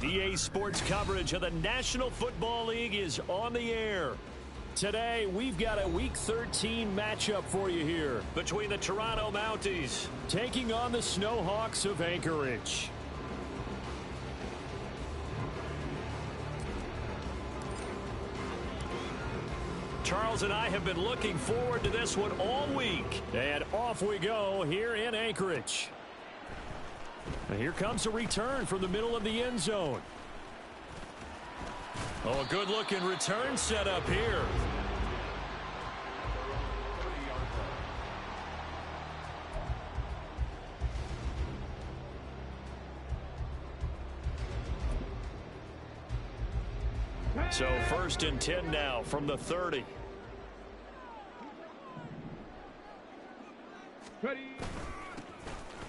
EA Sports coverage of the National Football League is on the air. Today, we've got a Week 13 matchup for you here between the Toronto Mounties taking on the Snowhawks of Anchorage. Charles and I have been looking forward to this one all week. And off we go here in Anchorage. And here comes a return from the middle of the end zone. Oh, a good-looking return set up here. So 1st and 10 now from the 30. Ready.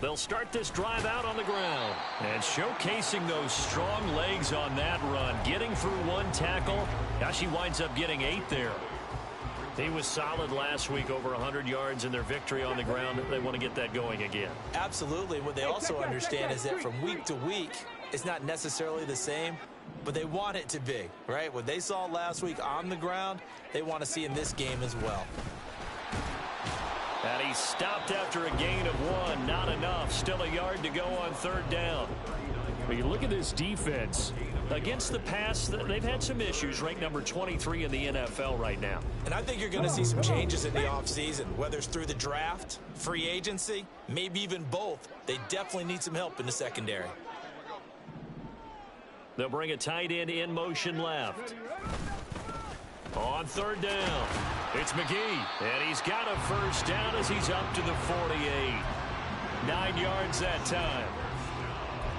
They'll start this drive out on the ground. And showcasing those strong legs on that run. Getting through one tackle. Gosh, he winds up getting 8 there. He was solid last week, over 100 yards in their victory on the ground. They want to get that going again. Absolutely. What they also understand is that from week to week, it's not necessarily the same, but they want it to be, right? What they saw last week on the ground, they want to see in this game as well. And he stopped after a gain of 1. Not enough. Still a yard to go on 3rd down. But you look at this defense. Against the pass, they've had some issues. Ranked number 23 in the NFL right now. And I think you're going to see some changes in the offseason, whether it's through the draft, free agency, maybe even both. They definitely need some help in the secondary. They'll bring a tight end in motion left. On 3rd down, it's McGee. And he's got a 1st down as he's up to the 48. 9 yards that time.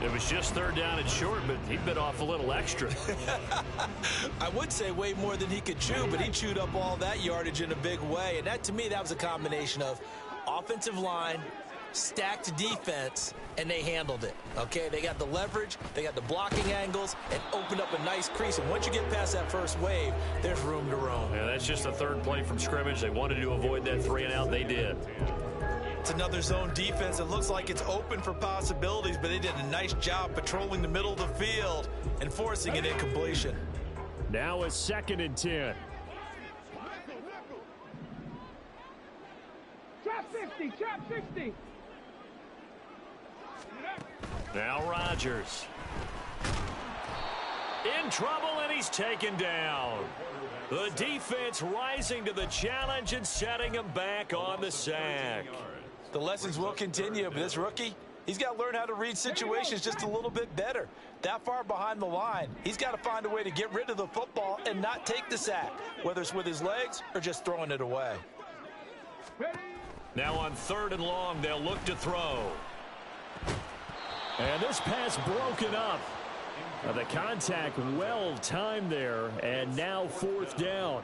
It was just 3rd down and short, but he bit off a little extra. I would say way more than he could chew, but he chewed up all that yardage in a big way. And that, to me, that was a combination of offensive line, stacked defense, and they handled it. Okay, they got the leverage, they got the blocking angles, and opened up a nice crease. And once you get past that first wave, there's room to roam. Yeah, that's just the 3rd play from scrimmage. They wanted to avoid that 3 and out. They did. It's another zone defense. It looks like it's open for possibilities, but they did a nice job patrolling the middle of the field and forcing an incompletion. Now a 2nd and 10. Trap 60, trap 60. Now Rodgers. In trouble, and he's taken down. The defense rising to the challenge and setting him back on the sack. The lessons will continue, but this rookie, he's got to learn how to read situations just a little bit better. That far behind the line, he's got to find a way to get rid of the football and not take the sack, whether it's with his legs or just throwing it away. Now on 3rd and long, they'll look to throw. And this pass broken up. The contact well timed there, and now 4th down.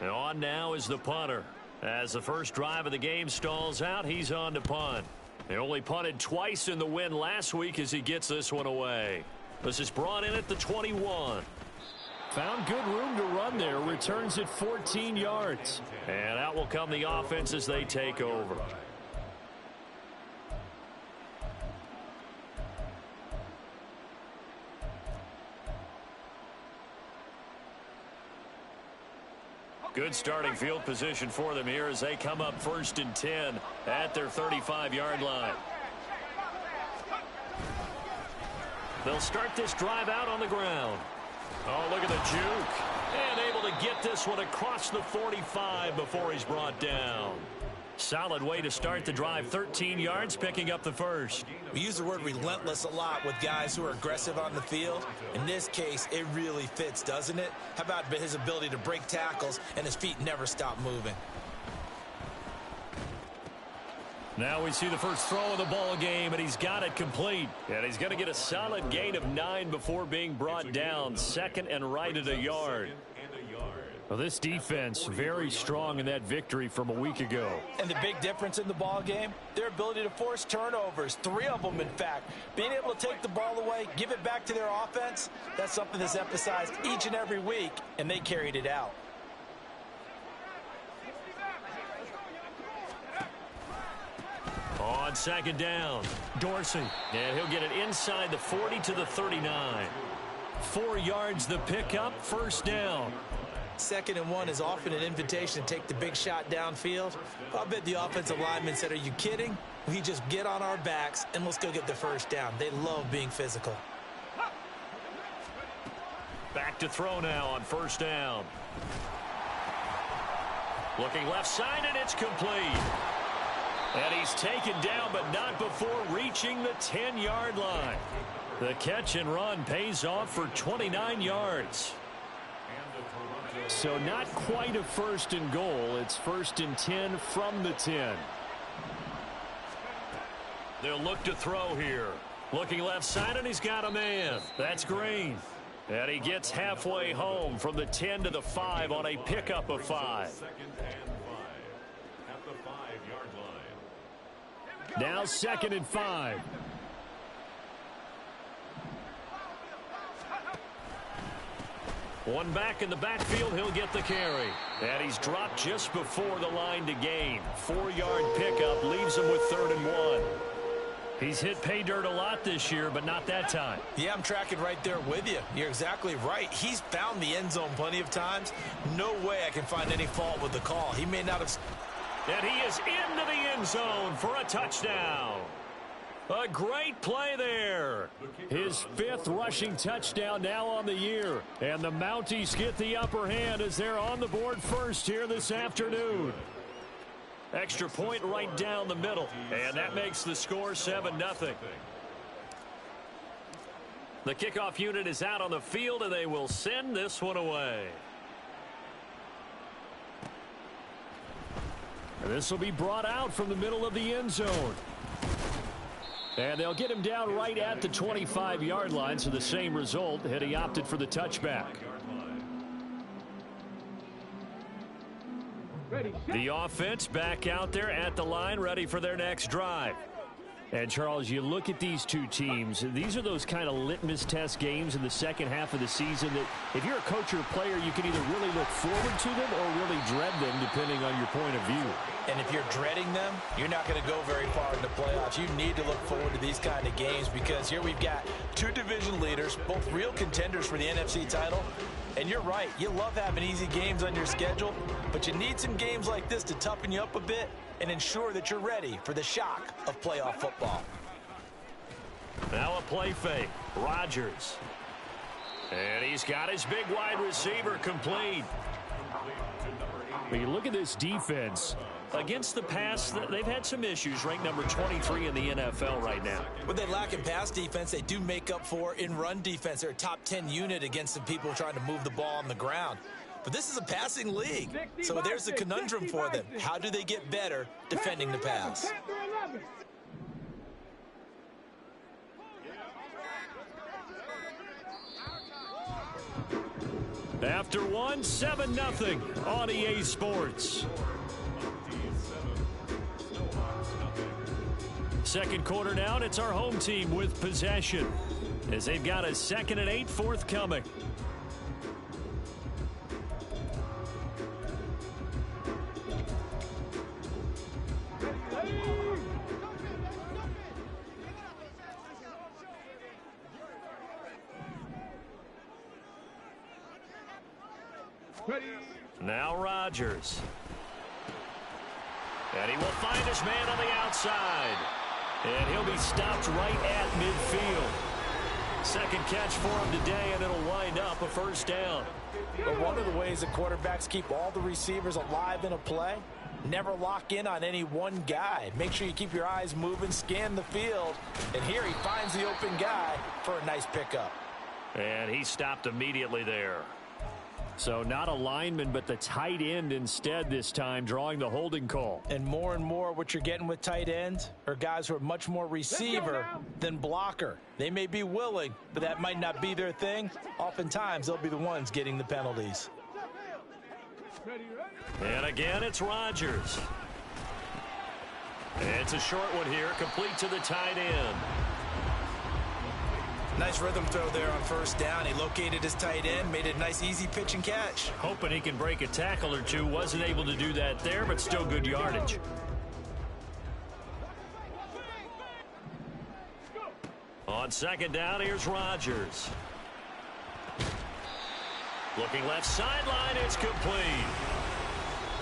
And on now is the punter. As the first drive of the game stalls out, he's on to punt. He only punted twice in the win last week as he gets this one away. This is brought in at the 21. Found good room to run there. Returns at 14 yards. And out will come the offense as they take over. Good starting field position for them here as they come up 1st and 10 at their 35-yard line. They'll start this drive out on the ground. Oh, look at the juke. And able to get this one across the 45 before he's brought down. Solid way to start the drive. 13 yards, picking up the 1st. We use the word relentless a lot with guys who are aggressive on the field. In this case, it really fits, doesn't it? How about his ability to break tackles and his feet never stop moving? Now we see the first throw of the ball game, and he's got it complete. And he's going to get a solid gain of 9 before being brought down. 2nd and right at a yard. Well, this defense very strong in that victory from a week ago. And the big difference in the ball game, their ability to force turnovers, 3 of them in fact. Being able to take the ball away, give it back to their offense, that's something that's emphasized each and every week, and they carried it out. On on second down. Dorsey. And he'll get it inside the 40 to the 39. 4 yards the pickup, first down. 2nd and 1 is often an invitation to take the big shot downfield. I bet the offensive lineman said, are you kidding? We just get on our backs and let's go get the first down. They love being physical. Back to throw now on first down. Looking left side, and it's complete. And he's taken down, but not before reaching the 10-yard line. The catch and run pays off for 29 yards. So not quite a first and goal. It's 1st and 10 from the 10. They'll look to throw here. Looking left side, and he's got a man. That's Green. And he gets halfway home from the 10 to the 5 on a pickup of 5. Now 2nd and 5. One back in the backfield, he'll get the carry. And he's dropped just before the line to gain. 4-yard pickup leaves him with 3rd and 1. He's hit pay dirt a lot this year, but not that time. Yeah, I'm tracking right there with you. You're exactly right. He's found the end zone plenty of times. No way I can find any fault with the call. He may not have... And he is into the end zone for a touchdown. A great play there. His 5th rushing touchdown now on the year. And the Mounties get the upper hand as they're on the board first here this afternoon. Extra point right down the middle. And that makes the score 7-0. The kickoff unit is out on the field, and they will send this one away. And this will be brought out from the middle of the end zone. And they'll get him down right at the 25-yard line, so the same result had he opted for the touchback. The offense back out there at the line, ready for their next drive. And, Charles, you look at these two teams, these are those kind of litmus test games in the second half of the season that if you're a coach or a player, you can either really look forward to them or really dread them, depending on your point of view. And if you're dreading them, you're not going to go very far in the playoffs. You need to look forward to these kind of games because here we've got 2 division leaders, both real contenders for the NFC title. And you're right, you love having easy games on your schedule, but you need some games like this to toughen you up a bit and ensure that you're ready for the shock of playoff football. Now a play fake. Rodgers. And he's got his big wide receiver complete. When you look at this defense, against the pass, they've had some issues. Ranked number 23 in the NFL right now. When they lack in pass defense, they do make up for in run defense. They're a top 10 unit against the people trying to move the ball on the ground. But this is a passing league, so there's a conundrum for them. How do they get better defending the pass? After one, 7-0 on EA Sports. Second quarter now, and it's our home team with possession as they've got a 2nd and 8 forthcoming. Now Rodgers. And he will find his man on the outside. And he'll be stopped right at midfield. Second catch for him today, and it'll wind up a first down. But one of the ways that quarterbacks keep all the receivers alive in a play, never lock in on any one guy. Make sure you keep your eyes moving, scan the field. And here he finds the open guy for a nice pickup. And he stopped immediately there. So not a lineman, but the tight end instead this time, drawing the holding call. And more what you're getting with tight ends are guys who are much more receiver than blocker. They may be willing, but that might not be their thing. Oftentimes, they'll be the ones getting the penalties. And again, it's Rodgers. It's a short one here, complete to the tight end. Nice rhythm throw there on first down. He located his tight end, made it a nice, easy pitch and catch. Hoping he can break a tackle or two. Wasn't able to do that there, but still good yardage. On second down, here's Rodgers. Looking left sideline, it's complete.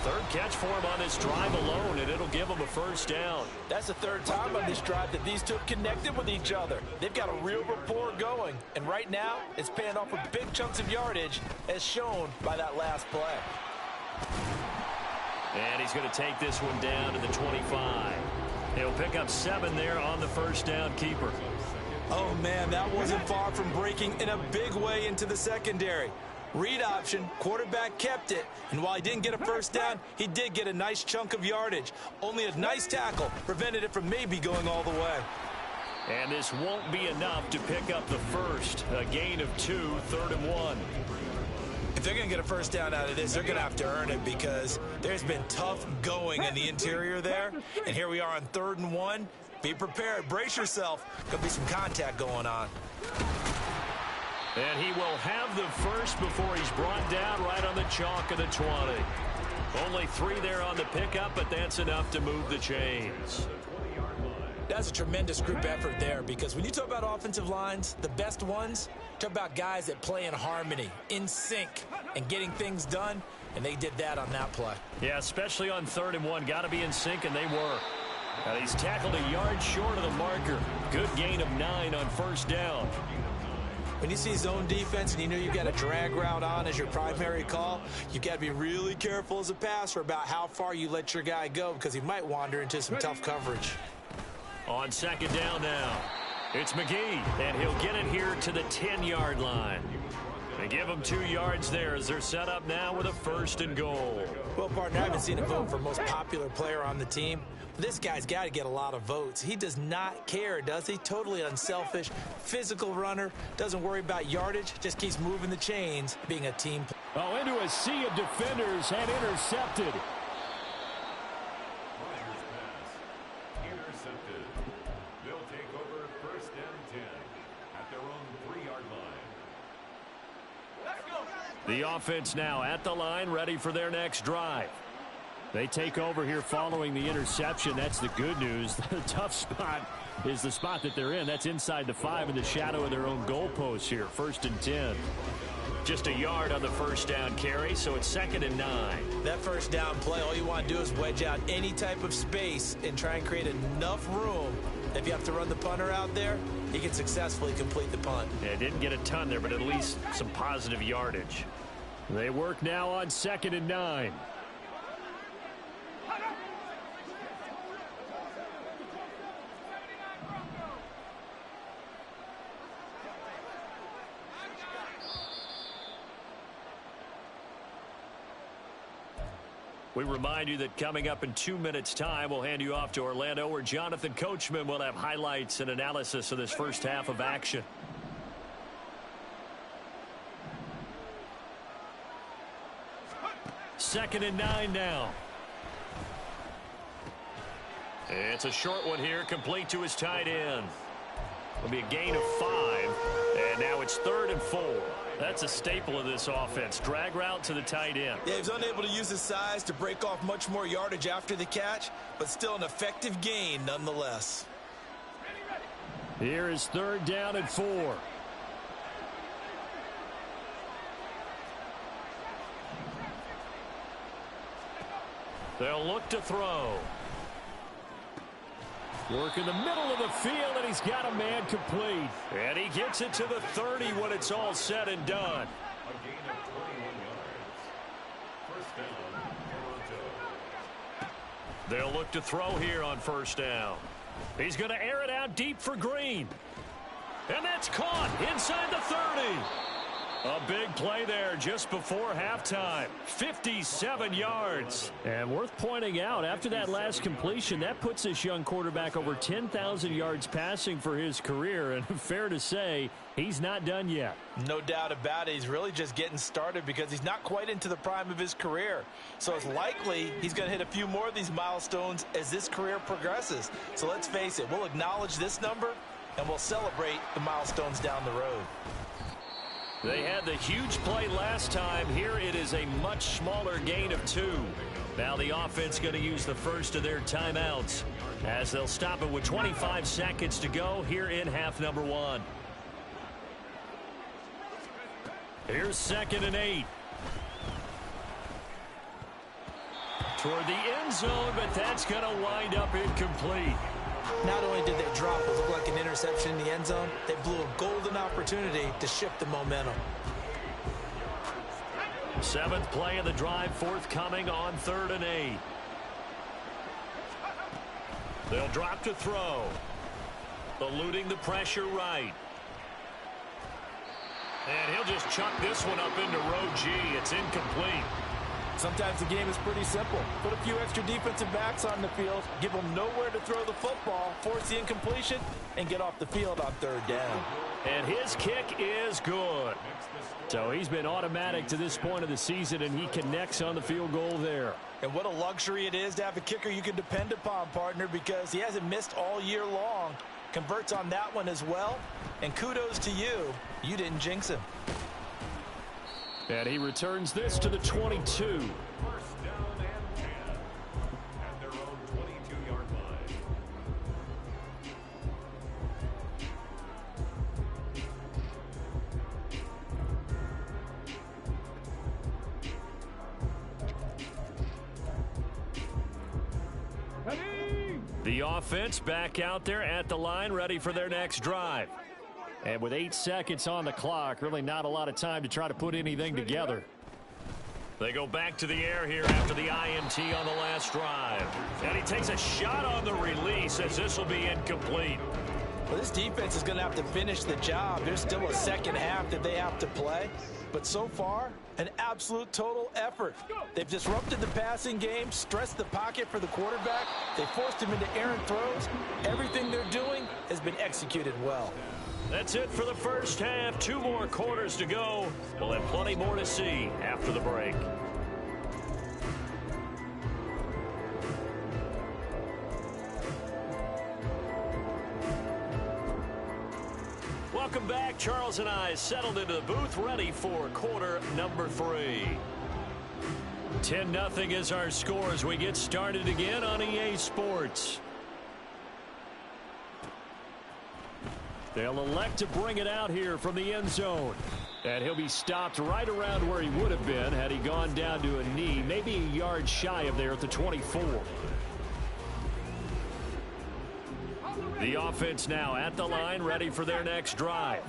Third catch for him on this drive alone, and it'll give him a first down. That's the third time on this drive that these two have connected with each other. They've got a real rapport going, and right now it's paying off with big chunks of yardage as shown by that last play. And he's going to take this one down to the 25. He'll pick up 7 there on the first down keeper. Oh, man, that wasn't far from breaking in a big way into the secondary. Read option, quarterback kept it, and while he didn't get a first down, he did get a nice chunk of yardage. Only a nice tackle prevented it from maybe going all the way. And this won't be enough to pick up the first. A gain of 2, 3rd and 1. If they're going to get a first down out of this, they're going to have to earn it because there's been tough going in the interior there. And here we are on 3rd and 1. Be prepared. Brace yourself. Going to be some contact going on. And he will have the first before he's brought down right on the chalk of the 20. Only 3 there on the pickup, but that's enough to move the chains. That's a tremendous group effort there because when you talk about offensive lines, the best ones, talk about guys that play in harmony, in sync, and getting things done, and they did that on that play. Yeah, especially on 3rd and 1. Got to be in sync, and they were. And he's tackled a yard short of the marker. Good gain of 9 on first down. When you see zone defense and you know you've got a drag route on as your primary call, you've got to be really careful as a passer about how far you let your guy go because he might wander into some tough coverage. On second down now, it's McGee, and he'll get it here to the 10-yard line. They give him 2 yards there as they're set up now with a 1st and goal. Well, partner, I haven't seen a vote for most popular player on the team. This guy's got to get a lot of votes. He does not care, does he? Totally unselfish, physical runner, doesn't worry about yardage, just keeps moving the chains, being a team player. Oh, into a sea of defenders and intercepted. Intercepted. They'll take over 1st and 10 at their own 3-yard line. The offense now at the line, ready for their next drive. They take over here following the interception. That's the good news. The tough spot is the spot that they're in. That's inside the 5 in the shadow of their own goalpost here. 1st and 10. Just a yard on the first down carry, so it's 2nd and 9. That first down play, all you want to do is wedge out any type of space and try and create enough room. If you have to run the punter out there, he can successfully complete the punt. Yeah, didn't get a ton there, but at least some positive yardage. They work now on 2nd and 9. We remind you that coming up in 2 minutes' time, we'll hand you off to Orlando, where Jonathan Coachman will have highlights and analysis of this first half of action. Second and 9 now. It's a short one here, complete to his tight end. It'll be a gain of 5, and now it's 3rd and 4. That's a staple of this offense. Drag route to the tight end. Yeah, he was unable to use his size to break off much more yardage after the catch, but still an effective gain nonetheless. Here is 3rd down and 4. They'll look to throw. Work in the middle of the field, and he's got a man complete. And he gets it to the 30 when it's all said and done. A gain of 21 yards. 1st down, Toronto. They'll look to throw here on 1st down. He's going to air it out deep for Green. And that's caught inside the 30. A big play there just before halftime. 57 yards. And worth pointing out, after that last completion, that puts this young quarterback over 10,000 yards passing for his career. And fair to say, he's not done yet. No doubt about it. He's really just getting started because he's not quite into the prime of his career. So it's likely he's going to hit a few more of these milestones as this career progresses. So let's face it, we'll acknowledge this number and we'll celebrate the milestones down the road. They had the huge play last time. Here it is a much smaller gain of 2. Now the offense going to use the first of their timeouts as they'll stop it with 25 seconds to go here in half number 1. Here's 2nd and 8. Toward the end zone, but that's going to wind up incomplete. Not only did they drop what looked like an interception in the end zone, they blew a golden opportunity to shift the momentum. 7th play of the drive, forthcoming on 3rd and 8. They'll drop to throw. Eluding the pressure right. And he'll just chuck this one up into row G. It's incomplete. Sometimes the game is pretty simple. Put a few extra defensive backs on the field, give them nowhere to throw the football, force the incompletion, and get off the field on 3rd down. And his kick is good. So he's been automatic to this point of the season, and he connects on the field goal there. And what a luxury it is to have a kicker you can depend upon, partner, because he hasn't missed all year long. Converts on that one as well. And kudos to you. You didn't jinx him. And he returns this to the 22. First down and 10 at their own 22-yard line. The offense back out there at the line, ready for their next drive. And with 8 seconds on the clock, really not a lot of time to try to put anything together. They go back to the air here after the INT on the last drive. And he takes a shot on the release as this will be incomplete. Well, this defense is going to have to finish the job. There's still a second half that they have to play. But so far, an absolute total effort. They've disrupted the passing game, stressed the pocket for the quarterback. They forced him into errant throws. Everything they're doing has been executed well. That's it for the first half. 2 more quarters to go. We'll have plenty more to see after the break. Welcome back. Charles and I settled into the booth, ready for quarter number 3. 10-0 is our score as we get started again on EA Sports. They'll elect to bring it out here from the end zone. And he'll be stopped right around where he would have been had he gone down to a knee, maybe a yard shy of there at the 24. The offense now at the line, ready for their next drive.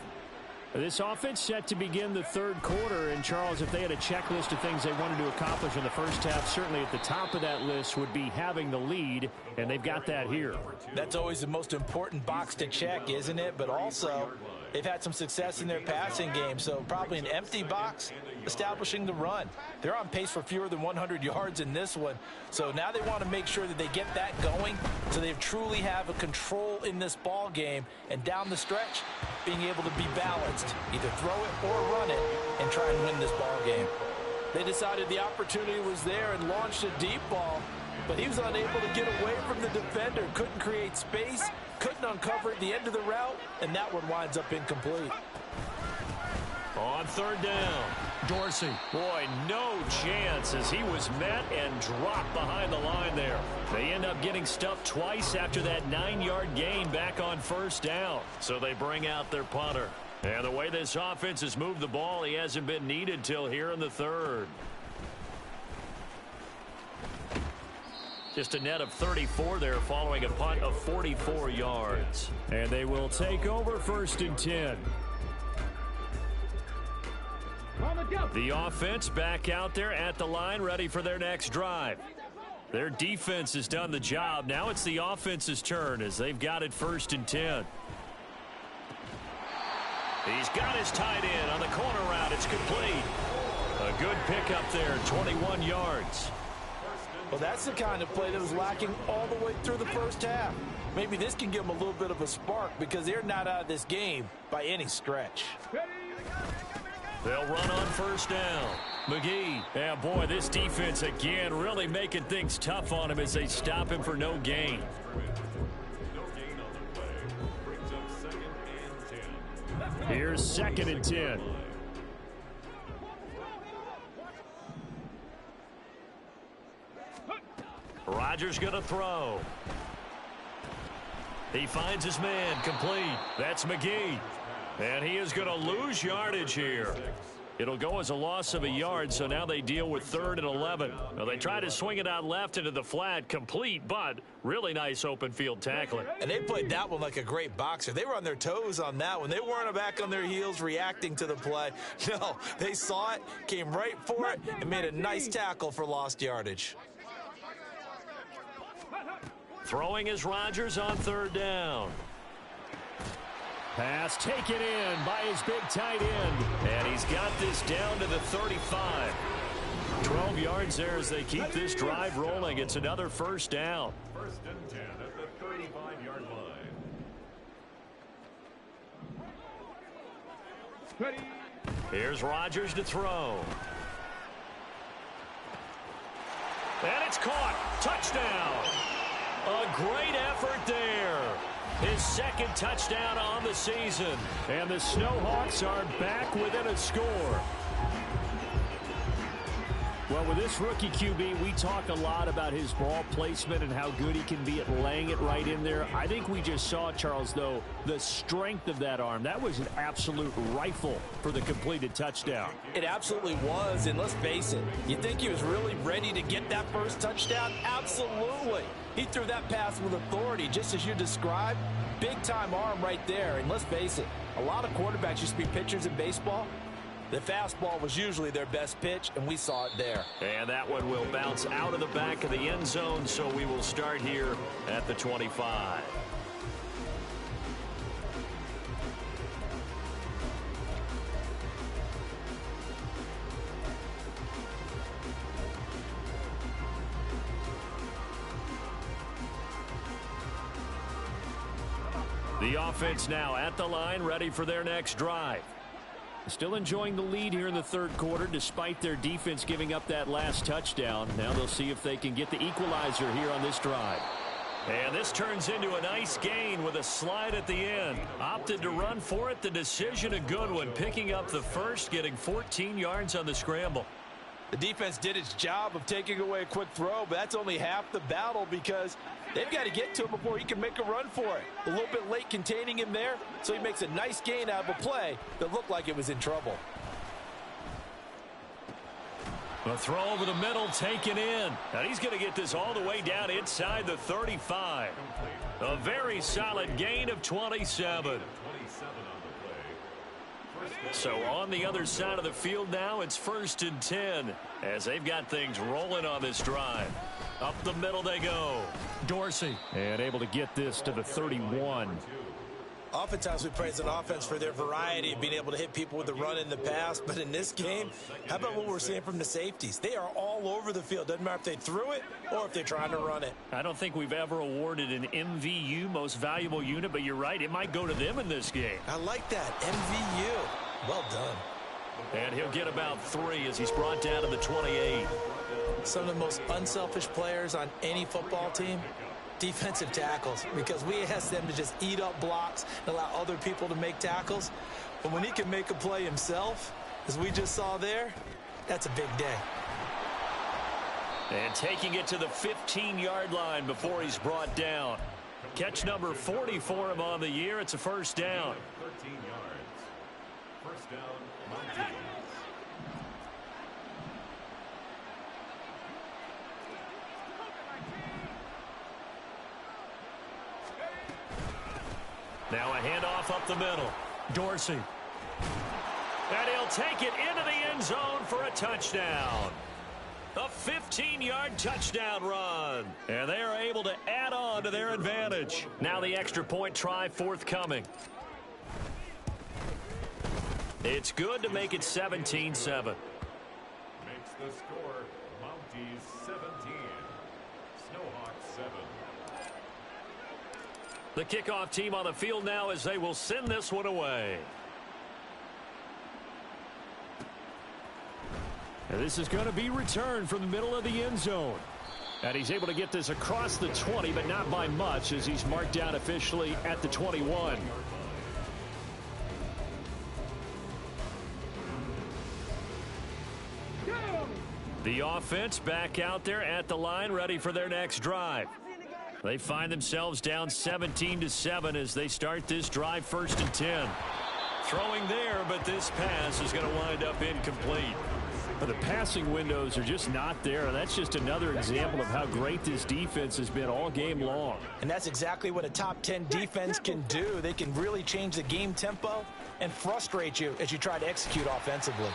This offense set to begin the 3rd quarter. And, Charles, if they had a checklist of things they wanted to accomplish in the first half, certainly at the top of that list would be having the lead, and they've got that here. That's always the most important box to check, isn't it? But also, they've had some success in their passing game, so probably an empty box establishing the run. They're on pace for fewer than 100 yards in this one, so now they want to make sure that they get that going so they truly have a control in this ball game, and down the stretch, being able to be balanced, either throw it or run it, and try and win this ball game. They decided the opportunity was there and launched a deep ball, but he was unable to get away from the defender, couldn't create space, couldn't uncover at the end of the route, and that one winds up incomplete. On 3rd down, Dorsey. Boy, no chance as he was met and dropped behind the line there. They end up getting stuffed twice after that 9-yard gain back on 1st down. So they bring out their punter. And the way this offense has moved the ball, he hasn't been needed till here in the 3rd. Just a net of 34 there following a punt of 44 yards. And they will take over 1st and 10. The offense back out there at the line, ready for their next drive. Their defense has done the job. Now it's the offense's turn as they've got it 1st and 10. He's got his tight end on the corner route. It's complete. A good pickup there, 21 yards. Well, that's the kind of play that was lacking all the way through the first half. Maybe this can give them a little bit of a spark because they're not out of this game by any stretch. They'll run on 1st down. McGee. Yeah, boy, this defense again really making things tough on him as they stop him for no gain. No gain on the play. Brings up 2nd and 10. Here's 2nd and 10. Rodgers going to throw. He finds his man, complete. That's McGee. And he is going to lose yardage here. It'll go as a loss of a yard, so now they deal with 3rd and 11. Well, they try to swing it out left into the flat, complete, but really nice open field tackling. And they played that one like a great boxer. They were on their toes on that one. They weren't back on their heels reacting to the play. No, they saw it, came right for it, and made a nice tackle for lost yardage. Throwing is Rodgers on 3rd down. Pass taken in by his big tight end. And he's got this down to the 35. 12 yards there as they keep this drive rolling. It's another 1st down. 1st and 10 at the 35-yard line. Here's Rodgers to throw. And it's caught. Touchdown. A great effort there. His 2nd touchdown on the season. And the Snowhawks are back within a score. Well, with this rookie QB, we talk a lot about his ball placement and how good he can be at laying it right in there. I think we just saw, Charles, though, the strength of that arm. That was an absolute rifle for the completed touchdown. It absolutely was, and let's face it, you think he was really ready to get that first touchdown? Absolutely. He threw that pass with authority, just as you described. Big-time arm right there, and let's face it, a lot of quarterbacks used to be pitchers in baseball. The fastball was usually their best pitch, and we saw it there. And that one will bounce out of the back of the end zone, so we will start here at the 25. The offense now at the line, ready for their next drive. Still enjoying the lead here in the 3rd quarter, despite their defense giving up that last touchdown. Now they'll see if they can get the equalizer here on this drive. And this turns into a nice gain with a slide at the end. Opted to run for it. The decision a good one. Picking up the 1st, getting 14 yards on the scramble. The defense did its job of taking away a quick throw, but that's only half the battle because they've got to get to him before he can make a run for it. A little bit late containing him there, so he makes a nice gain out of a play that looked like it was in trouble. A throw over the middle taken in. And he's going to get this all the way down inside the 35. A very solid gain of 27. So on the other side of the field now, it's 1st and 10 as they've got things rolling on this drive. Up the middle they go. Dorsey, and able to get this to the 31. Oftentimes we praise an offense for their variety of being able to hit people with the run in the pass, but in this game, how about what we're seeing from the safeties? They are all over the field. Doesn't matter if they threw it or if they're trying to run it. I don't think we've ever awarded an MVU, most valuable unit, but you're right, it might go to them in this game. I like that, MVU. Well done. And he'll get about 3 as he's brought down to the 28. Some of the most unselfish players on any football team, defensive tackles, because we ask them to just eat up blocks and allow other people to make tackles. But when he can make a play himself, as we just saw there, that's a big day. And taking it to the 15-yard line before he's brought down. Catch number 40 for him on the year. It's a 1st down. 13 yards. 1st down, Monty. Now a handoff up the middle. Dorsey. And he'll take it into the end zone for a touchdown. A 15-yard touchdown run. And they are able to add on to their advantage. Now the extra point try forthcoming. It's good to make it 17-7. Makes the score Mounties 17. Snowhawks 7. The kickoff team on the field now as they will send this one away. And this is going to be returned from the middle of the end zone. And he's able to get this across the 20, but not by much as he's marked down officially at the 21. The offense back out there at the line, ready for their next drive. They find themselves down 17-7 as they start this drive, 1st and 10. Throwing there, but this pass is going to wind up incomplete. But the passing windows are just not there. That's just another example of how great this defense has been all game long. And that's exactly what a top 10 defense can do. They can really change the game tempo and frustrate you as you try to execute offensively.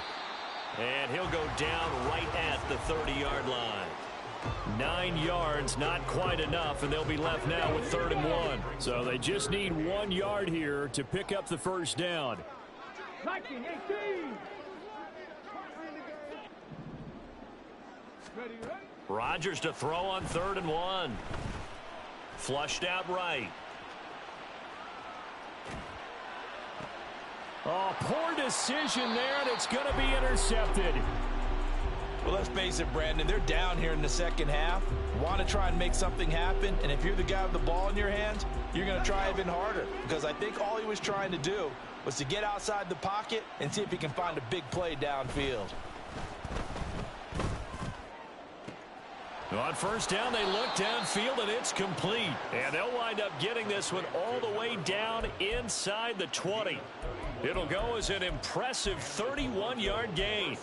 And he'll go down right at the 30-yard line. 9 yards, not quite enough, and they'll be left now with 3rd and 1. So they just need 1 yard here to pick up the first down. 19-18. Rodgers to throw on 3rd and 1. Flushed out right. Oh, poor decision there, and it's going to be intercepted. Well, let's face it, Brandon, they're down here in the second half. Want to try and make something happen, and if you're the guy with the ball in your hands, you're going to try even harder, because I think all he was trying to do was to get outside the pocket and see if he can find a big play downfield. On 1st down, they look downfield, and it's complete. And they'll wind up getting this one all the way down inside the 20. It'll go as an impressive 31-yard gain.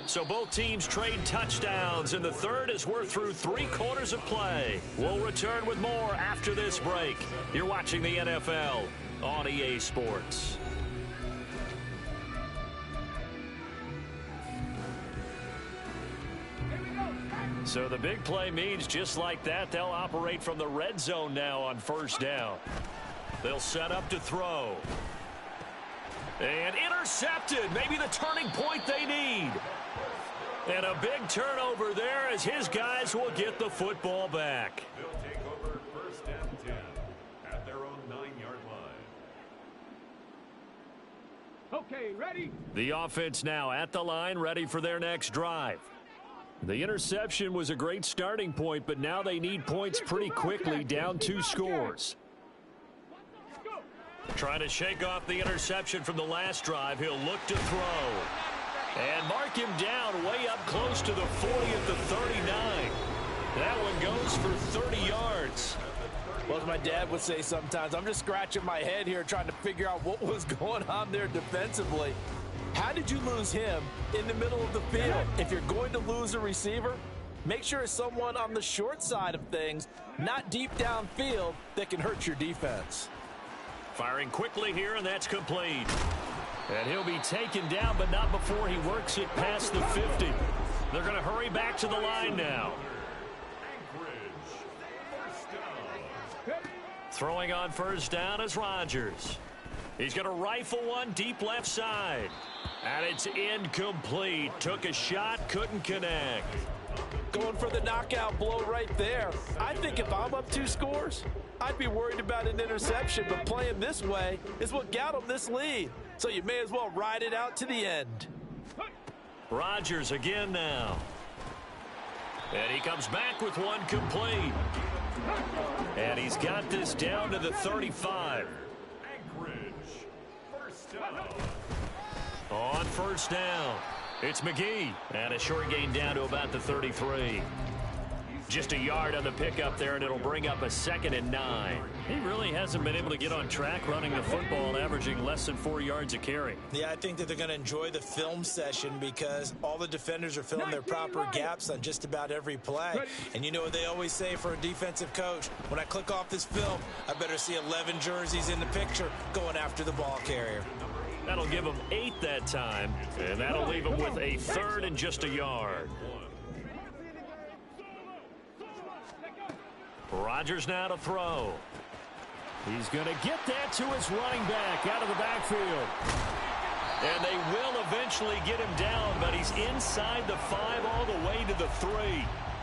So both teams trade touchdowns in the third as we're through 3 quarters of play. We'll return with more after this break. You're watching the NFL on EA Sports. So the big play means just like that, they'll operate from the red zone now on 1st down. They'll set up to throw. And intercepted. Maybe the turning point they need. And a big turnover there as his guys will get the football back. They'll take over 1st and 10 at their own 9-yard line. Okay, ready? The offense now at the line, ready for their next drive. The interception was a great starting point, but now they need points pretty quickly, down 2 scores. Trying to shake off the interception from the last drive. He'll look to throw. And mark him down way up close to the 40 at the 39. That one goes for 30 yards. Well, as my dad would say sometimes, I'm just scratching my head here trying to figure out what was going on there defensively. How did you lose him in the middle of the field? If you're going to lose a receiver, make sure it's someone on the short side of things, not deep downfield, that can hurt your defense. Firing quickly here, and that's complete. And he'll be taken down, but not before he works it past the 50. They're going to hurry back to the line now. Throwing on 1st down is Rodgers. He's going to rifle one deep left side. And it's incomplete. Took a shot, couldn't connect. Going for the knockout blow right there. I think if I'm up 2 scores, I'd be worried about an interception, but playing this way is what got him this lead. So you may as well ride it out to the end. Rodgers again now. And he comes back with one complete. And he's got this down to the 35. On 1st down, it's McGee. And a short gain down to about the 33. Just a yard on the pickup there, and it'll bring up a 2nd and 9. He really hasn't been able to get on track running the football and averaging less than 4 yards a carry. Yeah, I think that they're going to enjoy the film session because all the defenders are filling their proper gaps on just about every play. And you know what they always say for a defensive coach? When I click off this film, I better see 11 jerseys in the picture going after the ball carrier. That'll give him 8 that time, and that'll leave him with a 3rd and just a yard. Rodgers now to throw. He's going to get that to his running back out of the backfield. And they will eventually get him down, but he's inside the 5 all the way to the 3.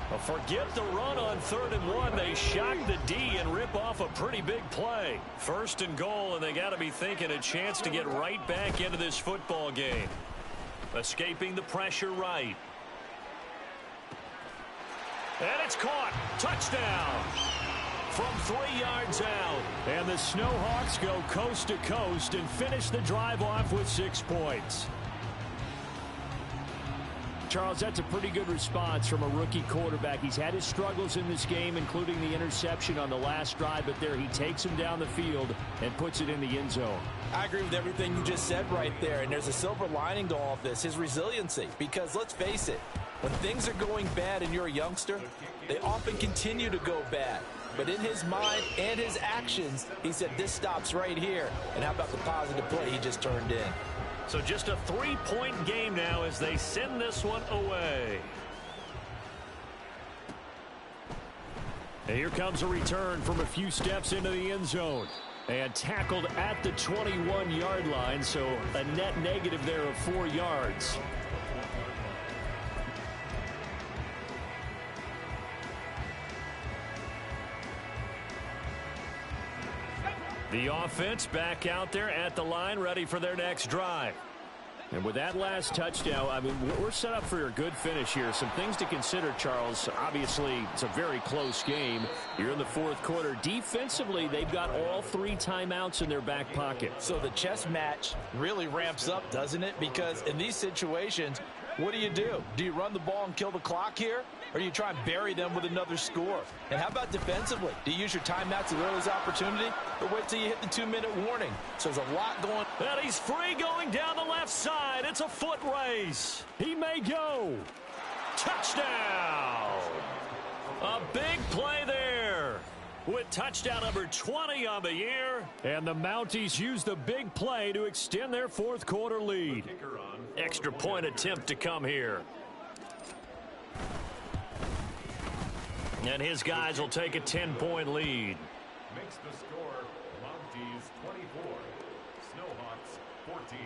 Well, forget the run on 3rd and 1. They shock the D and rip off a pretty big play. 1st and goal, and they got to be thinking a chance to get right back into this football game. Escaping the pressure right. And it's caught. Touchdown. From 3 yards out. And the Snowhawks go coast to coast and finish the drive off with 6 points. Charles, that's a pretty good response from a rookie quarterback. He's had his struggles in this game, including the interception on the last drive, but there he takes him down the field and puts it in the end zone. I agree with everything you just said right there, and there's a silver lining to all of this, his resiliency. Because let's face it, when things are going bad and you're a youngster, they often continue to go bad. But in his mind and his actions, he said, this stops right here. And how about the positive play he just turned in? So just a 3-point game now as they send this one away. And here comes a return from a few steps into the end zone. And tackled at the 21-yard line, so a net negative there of 4 yards. The offense back out there at the line, ready for their next drive. And with that last touchdown, I mean, we're set up for a good finish here. Some things to consider, Charles. Obviously, it's a very close game. You're in the fourth quarter. Defensively, they've got all 3 timeouts in their back pocket. So the chess match really ramps up, doesn't it? Because in these situations, what do? Do you run the ball and kill the clock here? Or do you try and bury them with another score? And how about defensively? Do you use your timeouts at earliest opportunity? Or wait till you hit the 2-minute warning? So there's a lot going. And he's free going down the left side. It's a foot race. He may go. Touchdown. A big play there. With touchdown number 20 on the year. And the Mounties use the big play to extend their fourth quarter lead. Extra point attempt to come here. And his guys will take a 10-point lead. Makes the score Mounties 24, Snowhawks 14.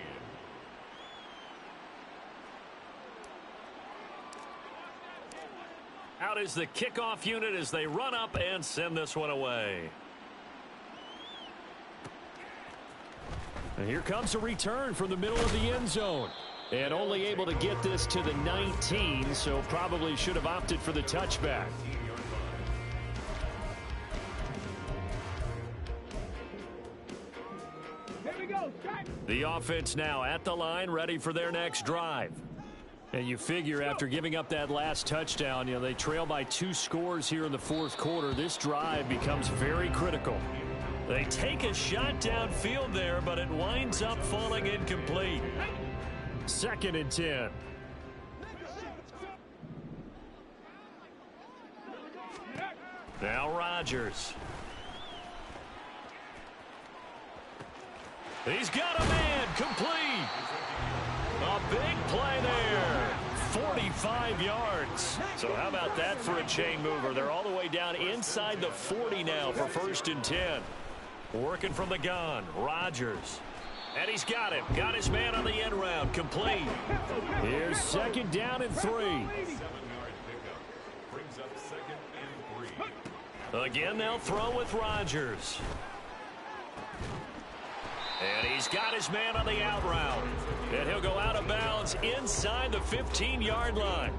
Out is the kickoff unit as they run up and send this one away. And here comes a return from the middle of the end zone. And only able to get this to the 19, so probably should have opted for the touchback. Here we go, strike. The offense now at the line, ready for their next drive. And you figure after giving up that last touchdown, you know, they trail by 2 scores here in the fourth quarter. This drive becomes very critical. They take a shot downfield there, but it winds up falling incomplete. 2nd and 10. Now Rodgers. He's got a man, complete. A big play there. 45 yards. So how about that for a chain mover? They're all the way down inside the 40 now for 1st and 10. Working from the gun, Rodgers. And he's got him. Got his man on the end round, complete. Here's 2nd down and 3. 7-yard pickup. Brings up 2nd and 3. Again, they'll throw with Rodgers. And he's got his man on the out route. And he'll go out of bounds inside the 15-yard line.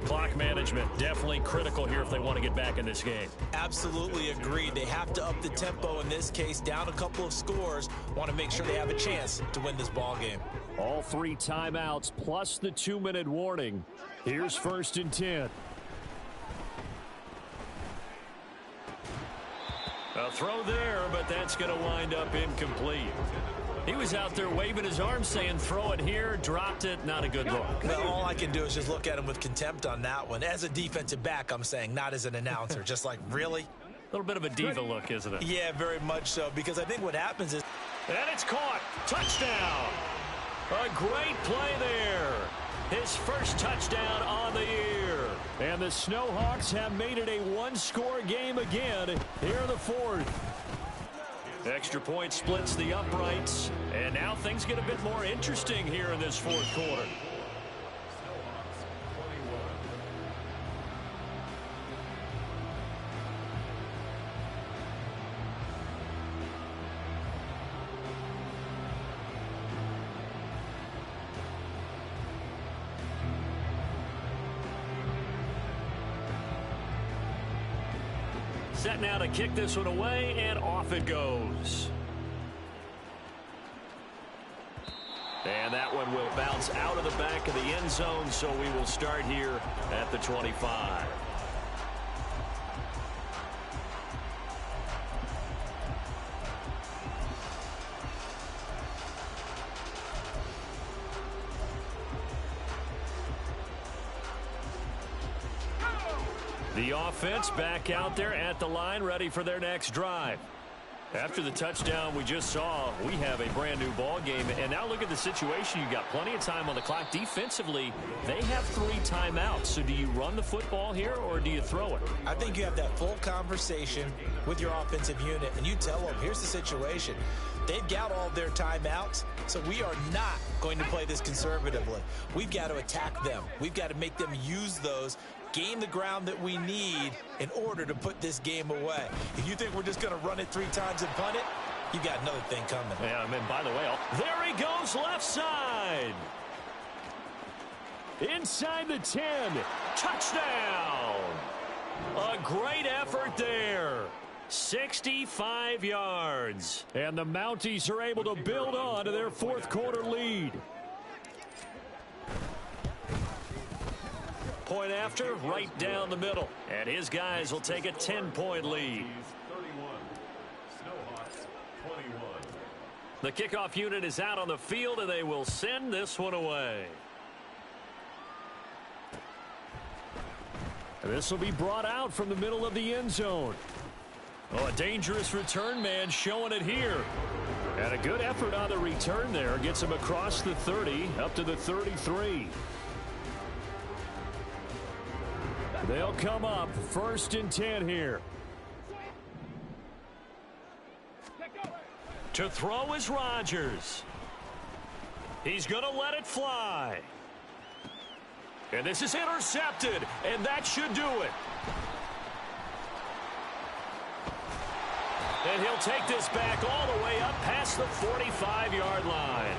Clock management definitely critical here if they want to get back in this game. Absolutely agreed. They have to up the tempo in this case, down a couple of scores. Want to make sure they have a chance to win this ball game. All 3 timeouts plus the 2-minute warning. Here's 1st and 10. A throw there, but that's going to wind up incomplete. He was out there waving his arms saying throw it here, dropped it, not a good look. Well, all I can do is just look at him with contempt on that one. As a defensive back, I'm saying, not as an announcer. Just like, really? A little bit of a diva look, isn't it? Yeah, very much so, because I think what happens is... And it's caught. Touchdown. A great play there. His first touchdown on the year. And the Snowhawks have made it a 1-score game again here in the 4th. Extra point splits the uprights. And now things get a bit more interesting here in this 4th quarter. Set now to kick this one away, and off it goes. And that one will bounce out of the back of the end zone, so we will start here at the 25. The offense back out there at the line, ready for their next drive. After the touchdown we just saw, we have a brand new ball game. And now look at the situation. You've got plenty of time on the clock. Defensively, they have 3 timeouts. So do you run the football here or do you throw it? I think you have that full conversation with your offensive unit, and you tell them, here's the situation. They've got all their timeouts, so we are not going to play this conservatively. We've got to attack them. We've got to make them use those, gain the ground that we need in order to put this game away. If you think we're just going to run it 3 times and punt it, you got another thing coming. Yeah, I mean, by the way, there he goes left side. Inside the 10. Touchdown. A great effort there. 65 yards. And the Mounties are able to build on to their 4th quarter lead. Point after, right down the middle. And his guys will take a 10-point lead. 31. Snowhawks 21. The kickoff unit is out on the field, and they will send this one away. And this will be brought out from the middle of the end zone. Oh, a dangerous return man showing it here. And a good effort on the return there. Gets him across the 30, up to the 33. They'll come up 1st and 10 here. To throw is Rodgers. He's going to let it fly. And this is intercepted, and that should do it. And he'll take this back all the way up past the 45-yard line.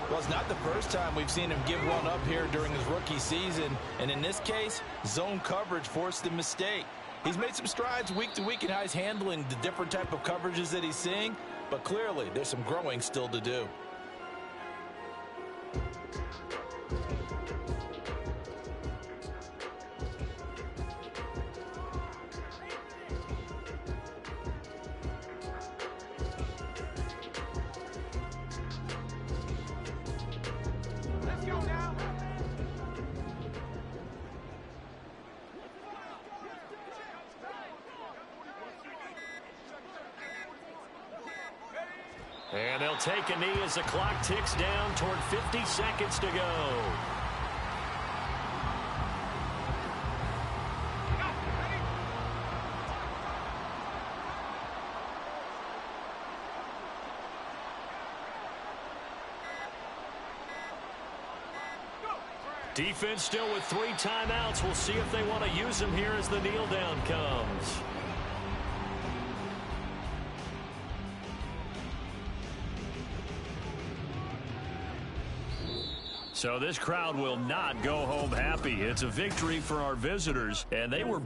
Well, it's not the first time we've seen him give one up here during his rookie season. And in this case, zone coverage forced the mistake. He's made some strides week to week in how he's handling the different type of coverages that he's seeing. But clearly, there's some growing still to do. And they'll take a knee as the clock ticks down toward 50 seconds to go. Defense still with 3 timeouts. We'll see if they want to use them here as the kneel down comes. So this crowd will not go home happy. It's a victory for our visitors, and they were